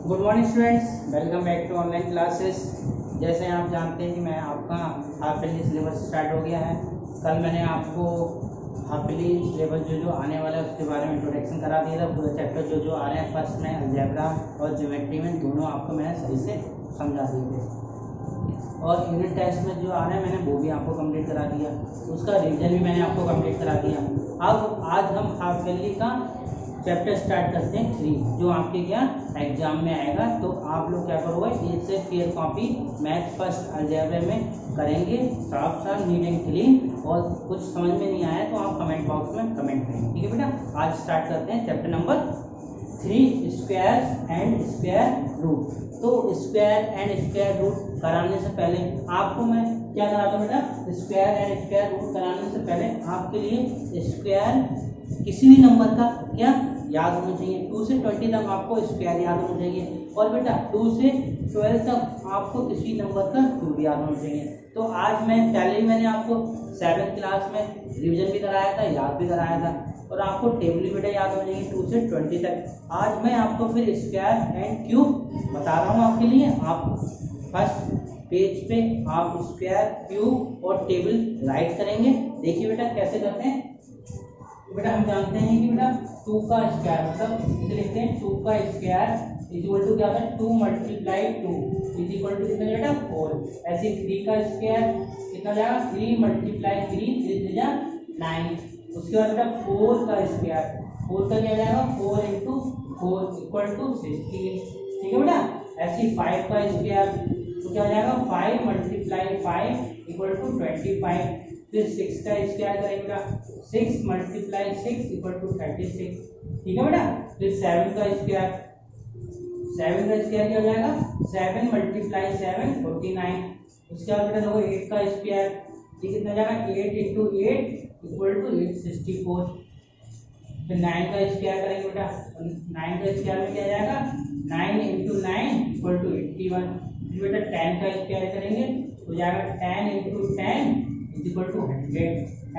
Good morning students, welcome back to online classes. जैसे आप जानते हैं कि मैं आपका हाफ ईयरली सिलेबस स्टार्ट हो गया है। कल मैंने आपको हाफ ईयरली सिलेबस जो आने वाला है उसके बारे में इंट्रोडक्शन करा दिया था। पूरा चैप्टर जो आ रहे हैं फर्स्ट में अलजेब्रा और ज्योमेट्री में दोनों आपको मैंने सही से समझा दिए थे। और यूनिट टेस्ट में जो आ रहा है मैंने वो भी आपको कंप्लीट करा दिया, उसका रिवीजन भी मैंने आपको कंप्लीट करा दिया। अब आज हम हाफ ईयरली का चैप्टर स्टार्ट करते हैं 3, जो आपके क्या एग्जाम में आएगा। तो आप लोग क्या करोगे, एक से fair copy math first algebra में करेंगे, साफ साफ नीट एंड क्लीन। और कुछ समझ में नहीं आया तो आप कमेंट बॉक्स में कमेंट करेंगे, ठीक है बेटा। आज स्टार्ट करते हैं chapter number 3, square and square root. तो स्क्वायर एंड स्क्वायर रूट कराने से पहले आपको मैं क्या कराता हूँ बेटा, स्क्वायर एंड स्क्वायर रूट कराने से पहले आपके लिए स्क्वायर किसी भी नंबर का क्या याद होना चाहिए। 2 से 20 तक आपको स्क्वायर याद होना चाहिए। और बेटा 2 से 12 तक आपको किसी नंबर का क्यूब याद होना चाहिए। तो आज मैं पहले ही मैंने आपको 7th क्लास में रिवीजन भी कराया था, याद भी कराया था। और आपको टेबल भी बेटा याद होना चाहिए 2 से 20 तक। आज मैं आपको फिर स्क्वायर एंड क्यूब बता रहा हूँ आपके लिए। आप फर्स्ट पेज पे आप स्क्वायर, क्यूब और टेबल राइट करेंगे। देखिए बेटा कैसे करते हैं। बेटा हम जानते हैं कि बेटा 2 का स्क्वायर मतलब इसे लिखते हैं 2 का स्क्वायर इक्वल टू क्या होता है 2 × 2 इज इक्वल टू कितना बेटा 4। ऐसे 3 का स्क्वायर कितना जाएगा 3 × 3 इज 9। उसके बाद बेटा 4 का स्क्वायर, 4 का क्या जाएगा 4 × 4 इक्वल टू 16, ठीक है बेटा। ऐसे 5 का स्क्वायर तो क्या हो जाएगा 5 × 5 इक्वल टू 25। फिर 6 का स्क्वायर करेंगे बेटा 6 × 6 इक्वल टू 36, ठीक है बेटा। फिर 7 का स्क्वायर, 7 का स्क्वायर क्या हो जाएगा 7 × 7 49। उसके बाद बेटा देखो 8 का स्क्वायर, ये कितना जाएगा 8 × 8 इक्वल टू 864। फिर 9 का स्क्वायर करेंगे बेटा, 9 का स्क्वायर में क्या जाएगा 9 × 9 इक्वल टू 81। फिर बेटा 10 का स्क्वायर करेंगे तो जाएगा 10 × 10 इज इक्वल टू 100।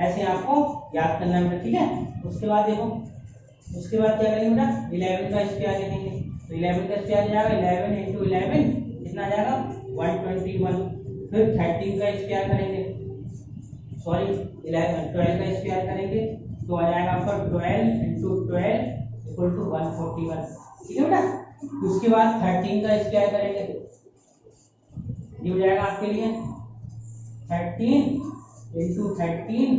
ऐसे आपको याद करना है, ठीक है। उसके बाद देखो, उसके बाद क्या करेंगे बेटा 11 का स्क्वायर लिखेंगे। तो 11 का स्क्वायर जाएगा 11 × 11 कितना जाएगा 121। फिर 13 का स्क्वायर करेंगे, सॉरी 12 का स्क्वायर करेंगे तो आ जाएगा आपका 12 × 12 इक्वल टू 141, ठीक है बेटा। उसके बाद 13 का स्क्वायर करेंगे, ये हो जाएगा आपके लिए 13 × 13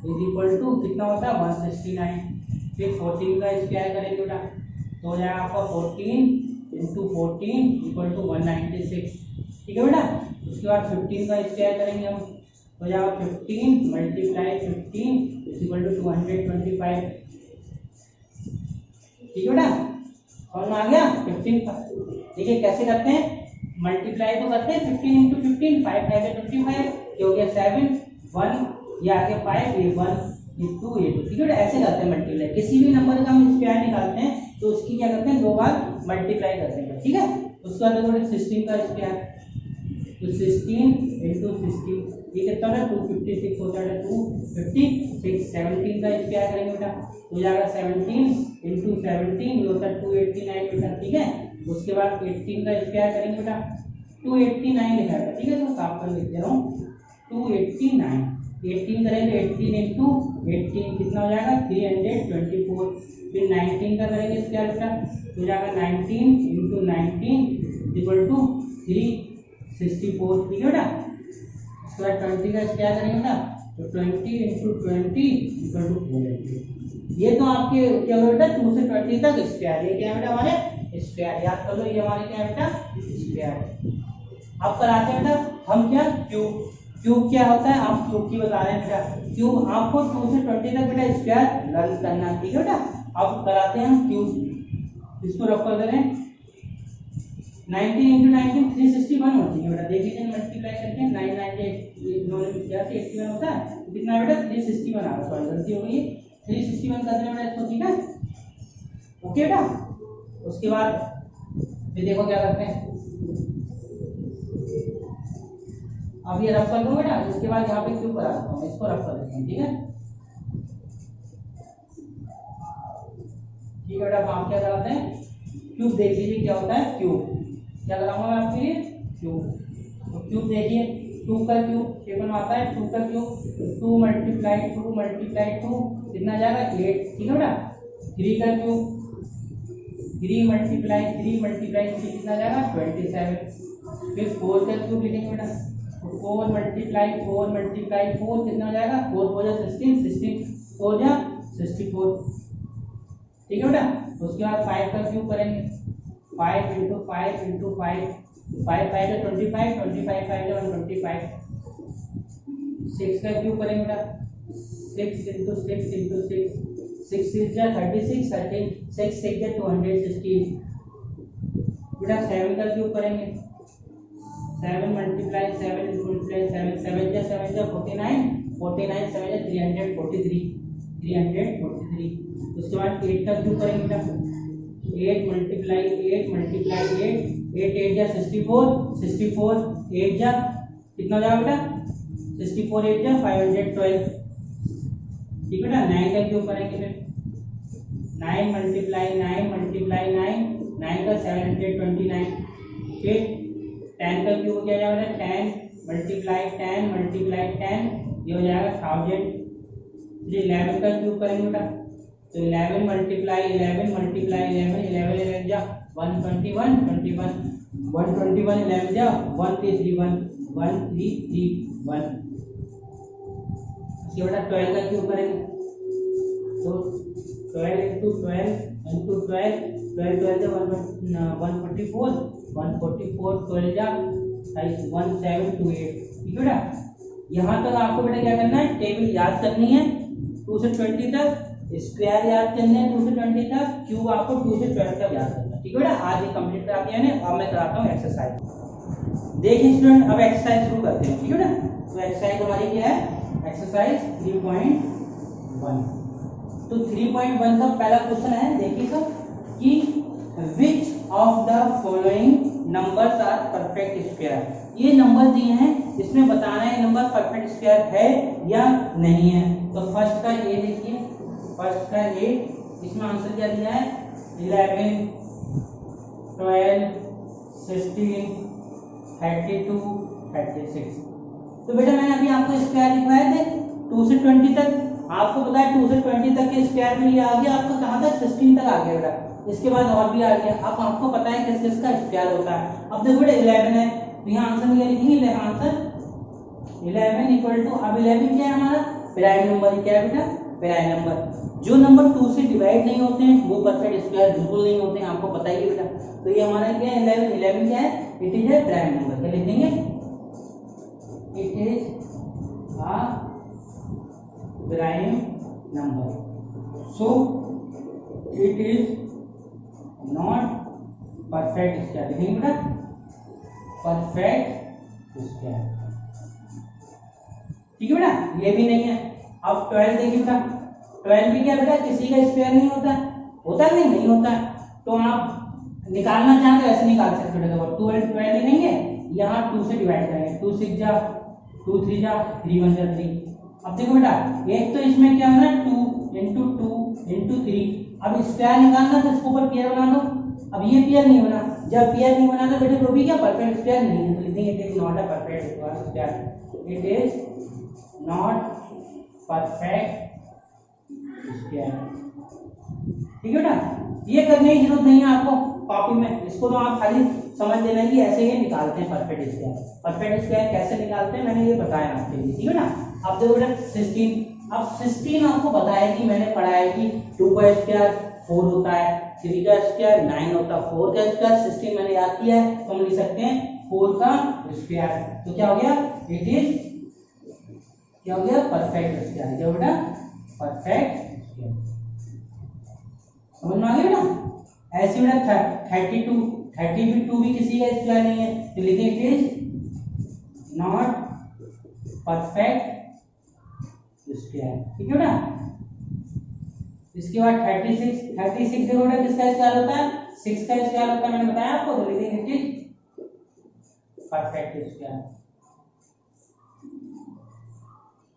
इज इक्वल टू कितना होता है 169। फिर 14 का स्क्वायर करेंगे बेटा तो हो जाएगा आपका 14 × 14 इक्वल टू 196, ठीक है बेटा। उसके बाद 15 का स्क्वायर करेंगे हम तो हो जाएगा 15 × 15 इज इक्वल टू 225, ठीक है बेटा। समझ में आ गया 15 का। देखिए कैसे करते हैं, मल्टीप्लाई तो करते हैं 15 × 15, 5 5 25, ये हो गया 7 1, ये आगे 5, ये 1, ये 2, ये 2, ठीक है। ऐसे करते हैं मल्टीप्लाई। किसी भी नंबर का हम स्क्वायर निकालते हैं तो उसकी क्या करते हैं 2 बार मल्टीप्लाई करते हैं, ठीक है। उसके बाद देखो 16 का स्क्वायर, तो 16 × 16 ये कितना है 256 होता है 256। 17 का स्क्वायर करेंगे बेटा तो जाएगा 17 × 17 ये होता है 289 बेटा, ठीक है। उसके बाद 18 का स्क्वायर करेंगे बेटा 289 लिखा है, ठीक है। तो साफ कर लिख दे रहा हूँ 289। 18 करेंगे 18 × 18 कितना हो जाएगा 324। फिर 19 का करेंगे स्क्वायर बेटा तो जाएगा 19 × 19 इक्वल टू 364, ठीक है बेटा। उसके बाद 20 का स्क्वायर करेंगे बेटा तो 20 × 20 इक्वल टू 480। ये तो आपके क्या हो बेटा 2 से 20 तक स्क्वायर, ये क्या है बेटा हमारे स्क्वायर, याद कर लो ये हमारे क्या है बेटा स्क्वायर। अब कराते हैं बेटा हम क्या क्यूब। क्यूब क्या होता है आप क्यूब की बता रहे हैं बेटा। क्यूब आपको 2 से 20 तक बेटा स्क्वायर लर्न करना है, ठीक है बेटा। अब कराते हैं हम क्यूब, इसको रफ कर दे रहे हैं 19 × 19 361 होती है बेटा। देख लीजिए मल्टीप्लाई करके 998 इन्होंने किया था 81 होता है तो कितना है बेटा 361 आ रहा, सॉरी गलती हो गई 361 कर देना बेटा इसको, ठीक है ओके बेटा। उसके बाद फिर देखो क्या करते हैं, अब ये रफ कर दूं बेटा। उसके बाद यहाँ पे क्यूब करा देता हूँ, इसको रफ कर देते हैं, ठीक है। ठीक है बेटा, आप क्या कराते हैं क्यूब देख लीजिए क्या होता है क्यूब, क्या लगाऊंगा मैं आपके लिए क्यूब। तो क्यूब देखिए 2 का क्यूब पेपर में आता है 2 का क्यूब 2 मल्टीप्लाई 2 कितना जाएगा 8, ठीक है बेटा। 3 का क्यूब 3 मल्टीप्लाई 3 कितना जाएगा 27। फिर 4 का क्यूब लिखेंगे बेटा, तो 4 मल्टीप्लाई 4 कितना हो जाएगा 4 4 जा 16 4 जा 64, ठीक है बेटा। उसके बाद 5 का क्यूब करेंगे 5 इंटू 5 इंटू 5 5 5 का 25 25 5 जा 125। 6 का क्यूब करेंगे बेटा 6 इंटू 6 इंटू 6 6 जा 36 6 6 जा 216 बेटा। 7 का क्यूब करेंगे 7 मल्टीप्लाई 7 मल्टीप्लाई 7 7 जा 49 49 7 जा 343 उसके बाद 8 का क्यूब करेंगे बेटा 8 मल्टीप्लाई 8 8 जा 64 8 जा कितना हो जाएगा बेटा 64 8 जा 512, ठीक है बेटा। 9 का क्यूब करेंगे फिर 9 मल्टीप्लाई 9 का 729। फिर 10 का क्यूब क्या जाएगा 10 मल्टीप्लाई 10 ये हो जाएगा 1000। फिर 11 का क्यूब करेंगे बेटा, तो 11 मल्टीप्लाई 11 जा 121 11 जा 131 इसके बेटा 12 का क्यूब करेंगे, तो 12 इंटू 12 12 जा 144 12 जा 1728, ठीक है बेटा। यहाँ तक आपको बेटा क्या करना है टेबल याद करनी है 2 से 20 तक, स्क्वायर याद करने हैं 2 से 20 तक, क्यूब आपको 2 से 12 तक याद करना है, ठीक है बेटा। आज ये कंप्लीट करा दिया है। अब मैं कराता हूँ एक्सरसाइज। देखिए स्टूडेंट अब एक्सरसाइज शुरू करते हैं, ठीक है बेटा। तो एक्सरसाइज हमारी क्या है एक्सरसाइज 3.1। तो 3.1 का पहला क्वेश्चन है, देखिए सर कि which of the following numbers are perfect square. ये नंबर दिए हैं, इसमें बताना है नंबर परफेक्ट स्क्वायर है या नहीं है। तो फर्स्ट का ए देखिए, फर्स्ट का ए, इसमें आंसर क्या दिया है 11 12 16 32 36। तो बेटा मैंने अभी आपको स्क्वायर लिखवाए थे 2 से 20 तक, आपको पता है 2 से 20 तक के स्क्वायर में ये आ गया आपको कहाँ तक 16 तक आ गया बेटा, इसके बाद और भी आ गया। अब आपको पता है किस किस का स्क्वायर होता है। अब देखो बेटा 11 है, तो यहाँ आंसर क्या लिखेंगे आंसर 11 इक्वल टू, अब 11 क्या है हमारा प्राइम नंबर, क्या है बेटा प्राइम नंबर। जो नंबर 2 से डिवाइड नहीं होते हैं वो परफेक्ट स्क्वायर बिल्कुल नहीं होते हैं, आपको पता ही है बेटा। तो ये हमारा क्या है 11 क्या है it is a prime number, क्या लिख देंगे it is a prime number, so it is not perfect square, लिखेंगे बेटा परफेक्ट स्क्वायर, ठीक है बेटा। ये भी नहीं है। अब 12 देखिए बेटा, 12 भी क्या बेटा किसी का स्क्वायर नहीं होता है, होता है नहीं होता है। तो आप निकालना चाहें तो ऐसे निकाल सकते हो, देखो 12 लिखेंगे, यहाँ 2 से डिवाइड करेंगे, 2 6 जा 2 3 जा 3 1 जा 3। अब देखो बेटा एक तो इसमें क्या होना 2 इंटू 3, अब स्क्वायर निकालना तो इसके ऊपर पेयर बना दो। अब ये पेयर नहीं बना, जब पेयर नहीं बना तो बेटे वो भी क्या परफेक्ट स्क्वायर नहीं है, तो लिखेंगे it is not a perfect square, it is not perfect square, ठीक है बेटा। ये करने की जरूरत नहीं है आपको कॉपी में, इसको तो आप खाली समझ लेना कि ऐसे ही निकालते हैं परफेक्ट स्क्वायर। परफेक्ट स्क्वायर कैसे निकालते हैं मैंने ये बताया आपके लिए, ठीक है ना। अब देखो बेटा 16, अब 16 आपको बताया कि मैंने पढ़ा है कि 2 का स्क्वायर 4 होता है, 3 का स्क्वायर 9 होता है, 4 का स्क्वायर 16 मैंने याद किया है, तो हम लिख सकते हैं 4 का स्क्वायर। तो क्या हो गया इट इज क्या हो गया परफेक्ट स्क्वायर, क्या बेटा परफेक्ट स्क्वायर, समझ में आ गया बेटा। ऐसे बेटा 32 भी किसी का स्क्वायर नहीं है, तो लिखें it is not perfect square, ठीक है बेटा। इसके बाद 36 देखो बेटा किसका स्क्वायर होता है 6 का स्क्वायर होता है, मैंने बताया आपको, तो लिखेंगे इट इज परफेक्ट स्क्वायर।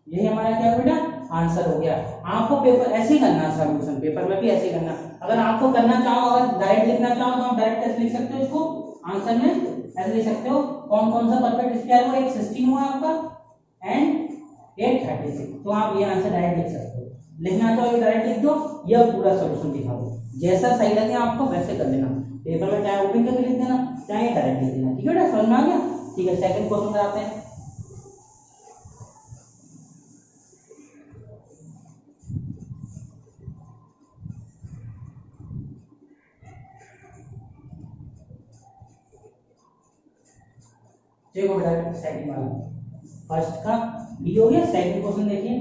यही हमारा क्या बेटा आंसर हो गया। आपको पेपर ऐसे ही करना, सॉल्यूशन पेपर में भी ऐसे ही करना। अगर आपको करना चाहो, अगर डायरेक्ट लिखना चाहो तो आप डायरेक्ट कैसे लिख सकते हो इसको आंसर में, ऐसे लिख सकते हो कौन कौन सा परफेक्ट स्क्वायर हुआ, एक 16 हुआ आपका एंड एक 36, तो आप ये आंसर डायरेक्ट लिख सकते हो। लिखना चाहो डायरेक्ट लिख दो या पूरा सॉल्यूशन दिखा दो, जैसा सही लगे आपको वैसे कर लेना। पेपर में चाहे ओपन करके लिख देना चाहे डायरेक्ट लिख देना, ठीक है बेटा, समझ में आ गया? ठीक है, सेकंड क्वेश्चन कराते हैं। देखो बेटा सेकंड वाला, फर्स्ट का बी हो गया, सेकंड क्वेश्चन देखिए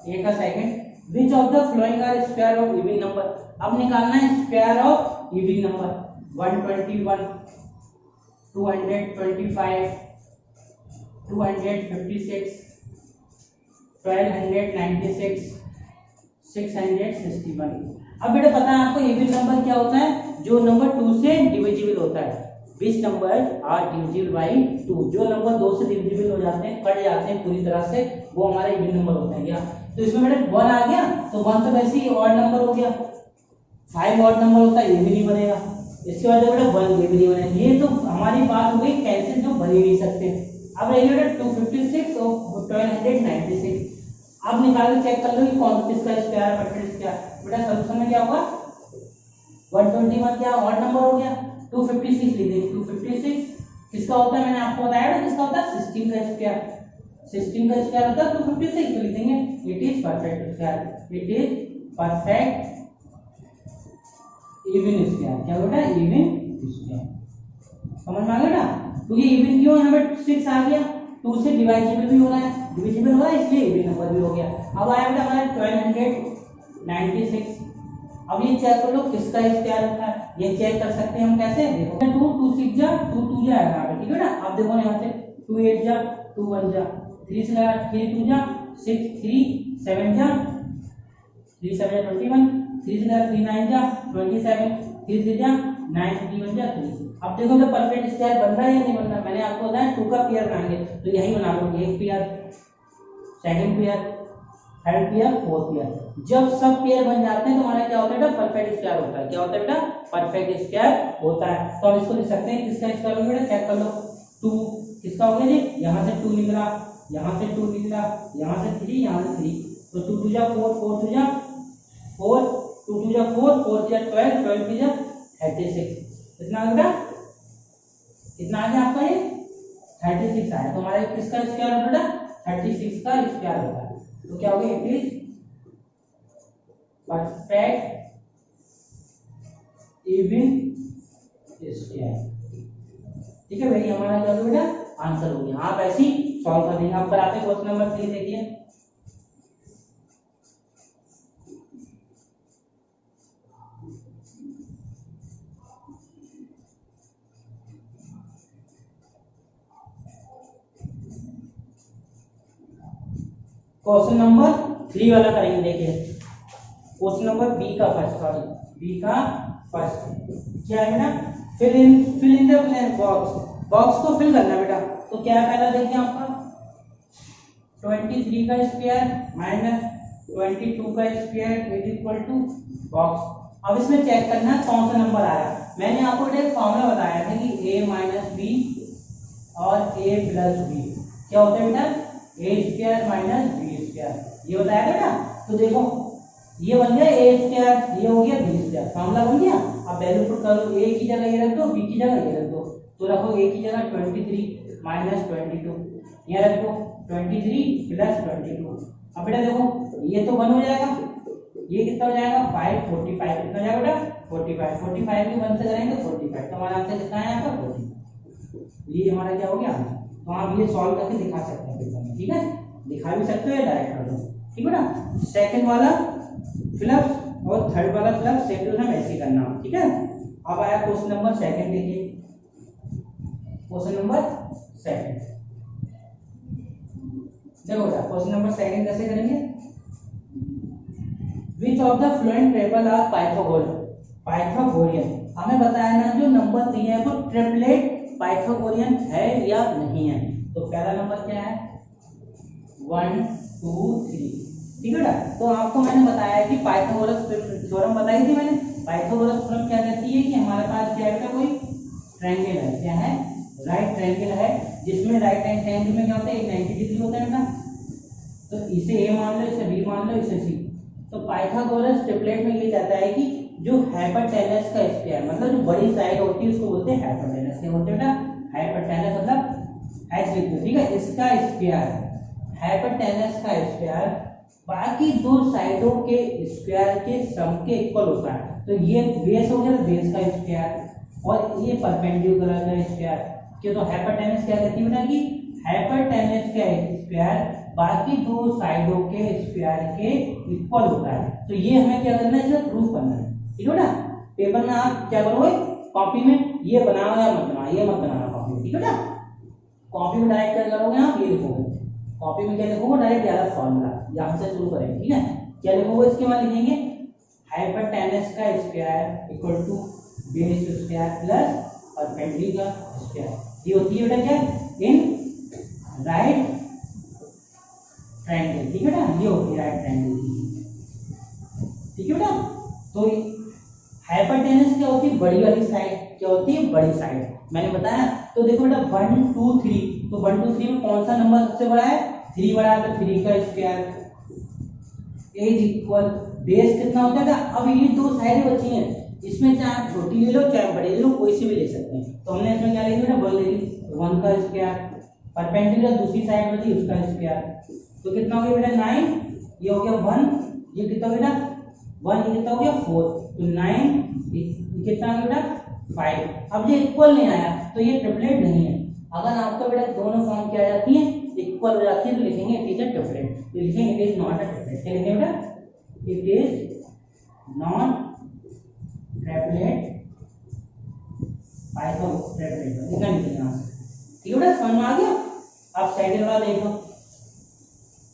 ए का second, which of the following are square of even number. अब निकालना है स्क्वायर ऑफ इवन नंबर, 121, 225, 256, 1296, 661। अब बेटा पता है आपको इवन नंबर क्या होता है, जो नंबर 2 से डिविजिबल होता है। Which number are divisible by 2, जो नंबर 2 से डिविजिबल हो जाते हैं, कट जाते हैं पूरी तरह से, वो हमारा इवन नंबर होता है। क्या तो इसमें बेटा 1 आ गया, तो 1 तो वैसे ही ऑड नंबर हो गया, 5 ऑड नंबर होता है, ये भी नहीं बनेगा। इसके बाद बेटा 1 ये भी नहीं बनेगा। ये तो हमारी बात हो गई कैंसिल, जो बन ही नहीं सकते। अब रही बेटा 256 और 1296, अब निकाल के चेक कर लो कि कौन किसका स्क्वायर परफेक्ट स्क्वायर। बेटा सॉल्यूशन में क्या होगा, 121 क्या ऑड नंबर हो गया, 256 लिख देंगे, 256 किसका होता है, मैंने आपको बताया ना किसका होता है, 16 का स्क्वायर, 16 का स्क्वायर होता है 256, तो लिख देंगे it is perfect square, it is perfect even square. क्या बेटा, इवन स्क्वायर, समझ में आ गया ना? तो ये इवन क्यों, यहाँ पे 6 आ गया, 2 से डिवाइजिबल भी हो रहा है, डिविजिबल हो रहा है, इसलिए इवन नंबर भी हो गया। अब आया बेटा हमारा 1296, अब ये चेक कर लो किसका स्क्वायर होता है, ये चेक कर सकते हैं हम कैसे, देखो 2 2 6 जा 2 2 जा आएगा, ठीक है ना? अब देखो यहाँ से 2 8 जा 2 1 जा 3 से 3 2 जा 6 3 7 जा 3 7 जा 21, 3 से 3 9 जा 27, 3 से जा 9 3 1 जा 3। अब देखो तो परफेक्ट स्क्वायर बन रहा है या नहीं बन रहा है? मैंने आपको बताया 2 का पेयर बनाएंगे, तो यही बना लो, एक pair, second pair, third pair, fourth pair. जब सब पेयर बन जाते हैं तो हमारा क्या होता है बेटा, परफेक्ट स्क्वायर होता है। क्या होता है बेटा, परफेक्ट स्क्वायर होता है। तो हम इसको लिख सकते हैं किसका स्क्वायर होगा बेटा, चेक कर लो, 2 किसका हो गया जी, यहाँ से 2 निकला, यहाँ से 2 निकला, यहाँ से 3, यहाँ से 3, तो 2 2 जा 4, 4 2 जा 4, 2 2 जा 4, 4 जा 12, 12 3 जा 36, कितना आ गया, कितना आ गया आपका ये 36 आया। तो हमारा किसका स्क्वायर होगा बेटा, 36 का स्क्वायर होगा। तो क्या हो गया, it is perfect even square. ठीक है भाई, हमारा क्या हो गया बेटा, आंसर हो गया। आप ऐसे ही सॉल्व कर देंगे। आप कराते क्वेश्चन नंबर 3 देखिए, क्वेश्चन नंबर 3 वाला करेंगे। देखिए क्वेश्चन नंबर बी का फर्स्ट, सॉरी बी का फर्स्ट क्या है बेटा, fill in the blank box, box को फिल करना बेटा। तो क्या है पहला देखिए आपका 23 का स्क्वायर माइनस 22 का square is equal to box. अब इसमें चेक करना है कौन सा नंबर आया। मैंने आपको एक फॉर्मूला बताया था कि a माइनस बी और a प्लस बी क्या होता है बेटा, a square minus b square, ये बताया था ना। तो देखो ये बन गया a स्क्वायर, ये हो गया b स्क्वायर, फॉर्मूला बन गया। अब वैल्यू पुट करो, a की जगह ये रख दो, b की जगह ये रख दो। तो रखो a की जगह 23 माइनस 22, ये रख दो 23 प्लस 22। अब बेटा देखो ये तो 1 हो जाएगा, ये कितना हो जाएगा 5 45, कितना हो जाएगा बेटा 45, 45 के 1 से करेंगे 45, तो हमारा आंसर कितना है आपका 40। ये हमारा क्या हो गया आंसर। तो आप ये सॉल्व करके दिखा सकते हैं पेपर में, ठीक है, दिखा भी सकते हो या डायरेक्ट कर दो, ठीक है ना। सेकंड वाला फिलअप और थर्ड वाला फिलअप सेम टू सेम ऐसे ही करना, ठीक है। अब आया क्वेश्चन नंबर सेकंड, देखिए क्वेश्चन नंबर सेकंड, देखो बेटा क्वेश्चन नंबर सेकंड कैसे करेंगे। Which of the following table are Pythagorean. हमें बताया ना जो नंबर दिए हैं वो ट्रिपलेट पाइथागोरियन है या नहीं है। तो पहला नंबर क्या है 1 2 3, ठीक है बेटा। तो आपको मैंने बताया कि पाइथागोरस थ्योरम बताई थी मैंने। पाइथागोरस थ्योरम क्या कहती है कि हमारे पास क्या है बेटा, कोई ट्रायंगल है, क्या है, राइट ट्रायंगल है, जिसमें राइट हैंड ट्रायंगल में क्या होता है, एक 90 डिग्री होता है बेटा। तो इसे ए मान लो, इसे बी मान लो, इसे सी। तो पाइथागोरस ट्रिपलेट में ये कहता है कि जो हाइपोटेनस का स्क्वायर, मतलब जो बड़ी साइड होती है उसको बोलते हैं हाइपोटेनस। क्या बोलते हैं बेटा, हाइपोटेनस, मतलब एच लिख दो, ठीक है। इसका स्क्वायर, हाइपोटेनस का स्क्वायर बाकी दो साइडों के स्क्वायर के सम के इक्वल होता है। तो ये बेस हो गया, बेस का स्क्वायर, और ये परपेंडिकुलर का स्क्वायर। कि तो हाइपोटेनस क्या कहती है बेटा, कि हाइपोटेनस का स्क्वायर बाकी दो साइडों के स्क्वायर के इक्वल होता है। तो ये हमें क्या करना है, इसे प्रूफ करना है, ठीक है ना। पेपर में आप क्या करोगे, कॉपी में ये बनाओ या मत बनाओ, ये मत बनाना कॉपी में, ठीक है ना। कॉपी में डायरेक्ट क्या करोगे आप, ये लिखोगे। कॉपी में क्या लिखोगे, डायरेक्ट यार फॉर्मूला यहाँ से शुरू करेंगे, ठीक है। क्या लिखोगे, इसके बाद लिखेंगे हाइपोटेनस का square equal to base square plus perpendicular square. ये होती है बेटा क्या, इन राइट ट्रायंगल, ठीक है ना। ये होती है राइट ट्रायंगल, ठीक है बेटा। तो हाइपोटेनस क्या होती है, बड़ी वाली साइड, क्या होती है, बड़ी साइड, मैंने बताया। तो देखो बेटा 1 2 3, तो 1 2 3 में कौन सा नंबर सबसे बड़ा है, 3 बड़ा है, तो 3 का स्क्वायर इज इक्वल, बेस कितना होता है। अब ये दो साइडें बची हैं, इसमें चाहे छोटी ले लो चाहे बड़ी ले लो, कोई सी भी ले सकते हैं। तो हमने इसमें क्या लिखा बेटा, 1 ले ली, 1 का स्क्वायर, परपेंडिकुलर दूसरी साइड बची उसका स्क्वायर, तो कितना हो गया बेटा 9, ये हो गया 1, ये कितना हो गया 1, ये कितना हो गया 4, तो 9, ये कितना हो गया बेटा 5। अब ये इक्वल नहीं आया तो ये ट्रिपलेट नहीं है। अगर आपको बेटा दोनों फॉर्म क्या जाती है, इक्वल हो जाती है, तो लिखेंगे इट इज अ ट्रिपलेट। तो लिखेंगे it is not a triplet. क्या लिखेंगे बेटा, it is not triplet Pythagoras इतना लिखेंगे यहाँ से, ठीक है बेटा, समझ में आ गया। अब सेकंड वाला देख लो,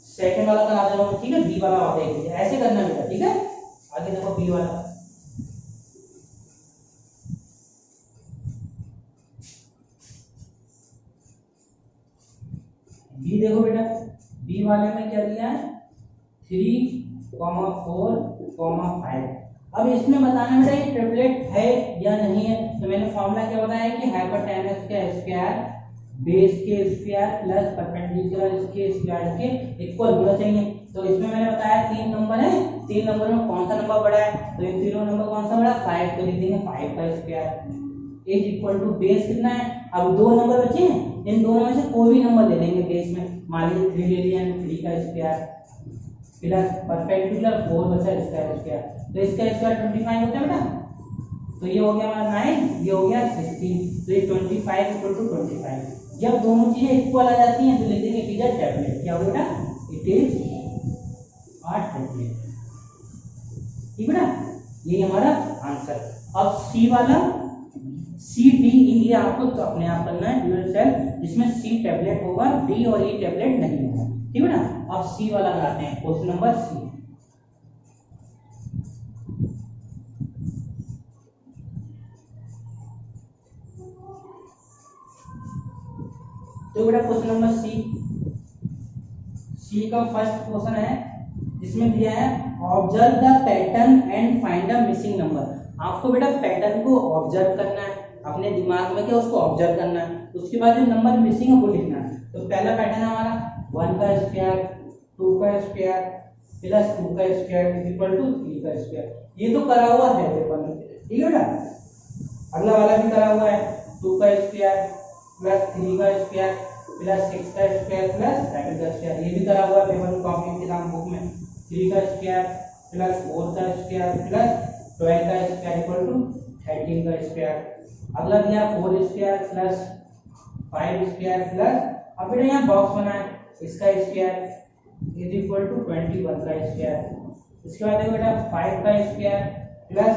सेकंड वाला करा दे रहा हूं, ठीक है। बी वाला देख लीजिए, ऐसे करना बेटा, ठीक है। आगे देखो बी वाला, बी देखो बेटा, बी वाले में क्या दिया है 3, 4, 5। अब इसमें बताना बेटा ये ट्रिपलेट है या नहीं है। तो मैंने फॉर्मूला क्या बताया कि हाइपोटेनस का स्क्वायर बेस के स्क्वायर प्लस परपेंडिकुलर के स्क्वायर के इक्वल होना चाहिए। तो इसमें मैंने बताया 3 नंबर है, 3 नंबर में कौन सा नंबर बड़ा है, तो इन तीनों नंबर कौन सा बड़ा, 5, तो लिख देंगे 5 का square is equal to base कितना है। अब 2 नंबर बचे हैं, इन दोनों में से कोई भी नंबर ले लेंगे बेस में, मान लीजिए 3 ले लिया, 3 का स्क्वायर प्लस परपेंडिकुलर 4 बचा इसका स्क्वायर, तो इसका स्क्वायर 25 होता है बेटा। तो ये हो गया हमारा 9, ये हो गया 16, तो ये 25 इक्वल टू 25। जब दोनों चीजें इक्वल आ जाती हैं तो लिख देंगे इट इज अ ट्रिपलेट। क्या होगा बेटा, इट इज अ ट्रिपलेट, ठीक है ना। ये हमारा आंसर। अब सी वाला, सी डी ई, ये आपको तो अपने आप करना है ड्यूअल सेल, जिसमें सी टैबलेट होगा, डी और ई टैबलेट नहीं होगा, ठीक है ना। अब सी वाला कराते हैं, क्वेश्चन नंबर सी। तो बेटा क्वेश्चन नंबर सी का फर्स्ट क्वेश्चन है, जिसमें दिया है observe the pattern and find the missing number. आपको बेटा पैटर्न को ऑब्जर्व करना है, अपने दिमाग में क्या उसको ऑब्जर्व करना है, उसके बाद जो नंबर मिसिंग है वो लिखना है। तो पहला पैटर्न है हमारा 1 का स्क्वायर 2 का स्क्वायर प्लस 2 का स्क्वायर इक्वल टू 3 का स्क्वायर। ये तो करा हुआ है पेपर में, ठीक है बेटा। अगला वाला भी करा हुआ है 2 का स्क्वायर प्लस 3 का स्क्वायर प्लस 6 का स्क्वायर प्लस 7 का स्क्वायर, ये भी करा हुआ है पेपर में, कॉपी किताब बुक में। 3 का स्क्वायर प्लस 4 का स्क्वायर प्लस 12 का स्क्वायर इक्वल टू 13 का स्क्वायर। अगला दिया 4 स्क्वायर प्लस 5 स्क्वायर प्लस, अब बेटा यहाँ बॉक्स बना है, इसका स्क्वायर इज इक्वल टू 21 का स्क्वायर। इसके बाद देखो बेटा 5 का स्क्वायर प्लस,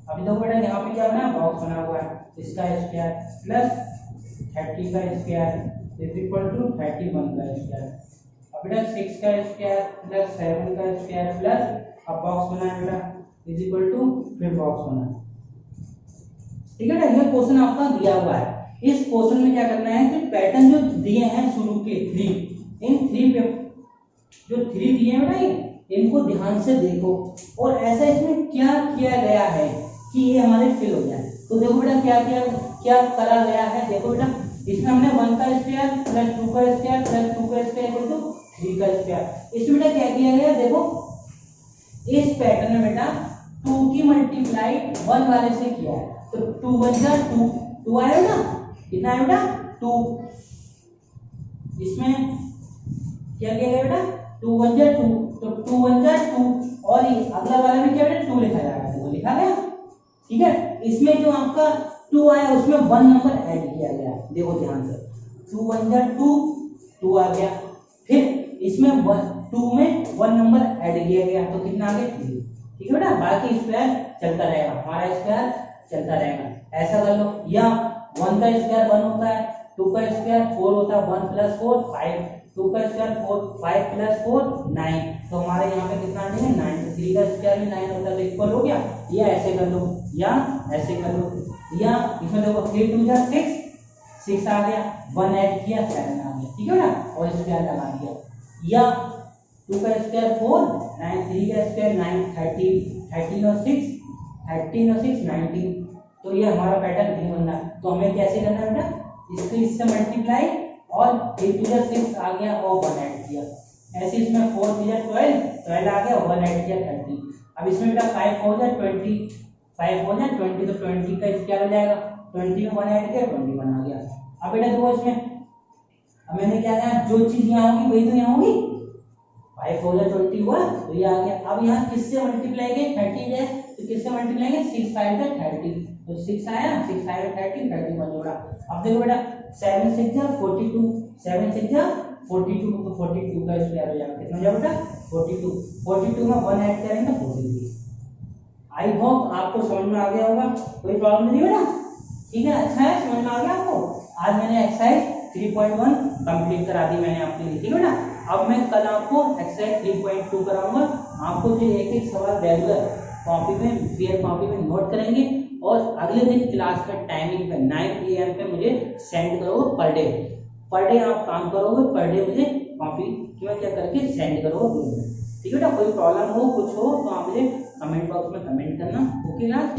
अभी देखो बेटा यहाँ पे क्या बना, बॉक्स बना हुआ है, इसका स्क्वायर प्लस 30 का स्क्वायर इज इक्वल टू 31 का स्क्वायर। अब बेटा 6 का स्क्वायर प्लस 7 का स्क्वायर प्लस, अब बॉक्स बना है बेटा इज इक्वल टू, फिर बॉक्स बना है, ठीक है ना। ये क्वेश्चन आपका दिया हुआ है। इस क्वेश्चन में क्या करना है कि पैटर्न जो दिए हैं शुरू के 3, इन 3 पे जो 3 दिए हैं बेटा इनको ध्यान से देखो, और ऐसा इसमें क्या किया गया है कि ये हमारे फिल हो जाए। तो देखो बेटा क्या करा गया है, देखो बेटा इसमें हमने 1 का स्क्वायर प्लस 2 का स्क्वायर प्लस 2 का स्क्वायर इक्वल टू 3 का स्क्वायर। इसमें बेटा क्या किया गया, देखो इस पैटर्न में बेटा 2 की मल्टीप्लाई 1 वाले से किया है, तो 2 1 जा 2 आया ना, कितना आया बेटा 2। इसमें क्या किया गया बेटा 2 1 जा 2, तो 2 1 जा 2, और ये अगला वाला में क्या बेटा 2 लिखा जाएगा, तो लिखा गया, ठीक है। इसमें जो आपका 2 आया उसमें 1 नंबर ऐड किया गया, देखो ध्यान से 2 1 जा 2 आ गया, फिर इसमें 2 में 1 नंबर ऐड किया गया, तो कितना आ गया 3, ठीक है बेटा। बाकी स्क्वायर चलता रहेगा, हमारा स्क्वायर चलता रहेगा, ऐसा कर लो। या 1 का स्क्वायर 1 होता है, 2 का स्क्वायर 4 होता है, 1 प्लस 4 5, 2 का स्क्वायर 4 5 प्लस 4 9, तो हमारे यहाँ पे कितना आ जाएगा 9, तो 3 का स्क्वायर भी 9 होता है, तो इक्वल हो गया। या ऐसे कर लो, या ऐसे कर लो, या इसमें देखो 3 2 जा 6 आ गया, 1 ऐड किया 7 आ गया, ठीक है ना, और स्क्वायर लगा दिया। या 2 का स्क्वायर 4 9, 3 का स्क्वायर 9 13 और 6 19, तो ये हमारा पैटर्न नहीं बनना है। तो हमें कैसे करना है बेटा, इसको इससे मल्टीप्लाई और 3 2 जा 6 आ गया और 1 ऐड किया, ऐसे इसमें 4 2 जा 12 आ गया, 1 ऐड किया 30। अब इसमें बेटा 5 हो जाए 20, 5 हो जाए 20, तो 20 का क्या हो जाएगा, 20 में 1 ऐड किया 21 आ गया। अब बेटा देखो इसमें अब मैंने क्या कहा, जो चीज यहाँ होगी वही तो यहाँ होगी, 5 हो जाए 20 हुआ तो ये आ गया। अब यहाँ किससे मल्टीप्लाई किए 30 है, तो किससे मल्टीप्लाई किए 6 5 जा 30, तो 6 आया 6 5 30 31 जोड़ा। अब देखो बेटा 7 6 जा 42, 7 6 जा 42, तो 42 का स्क्वायर हो जाएगा, कितना हो जाएगा बेटा 42 में 1 ऐड करेंगे 43। आई होप आपको समझ में आ गया होगा, कोई प्रॉब्लम नहीं बेटा, ठीक है, अच्छा है, समझ में आ गया आपको। आज मैंने एक्सरसाइज 3.1 कंप्लीट करा दी मैंने आपके लिए, ठीक है बेटा। अब मैं कल आपको एक्सरसाइज 3.2 कराऊंगा, आपको जो एक एक सवाल रेगुलर कॉपी में पीएफ कॉपी में नोट करेंगे, और अगले दिन क्लास में टाइमिंग पे 9 AM पे मुझे सेंड करोगे पर डे आप काम करोगे, पर डे मुझे कॉपी क्या करके सेंड करोगे, ठीक है बेटा। कोई प्रॉब्लम हो कुछ हो तो आप मुझे कमेंट बॉक्स में कमेंट करना, ओके ना।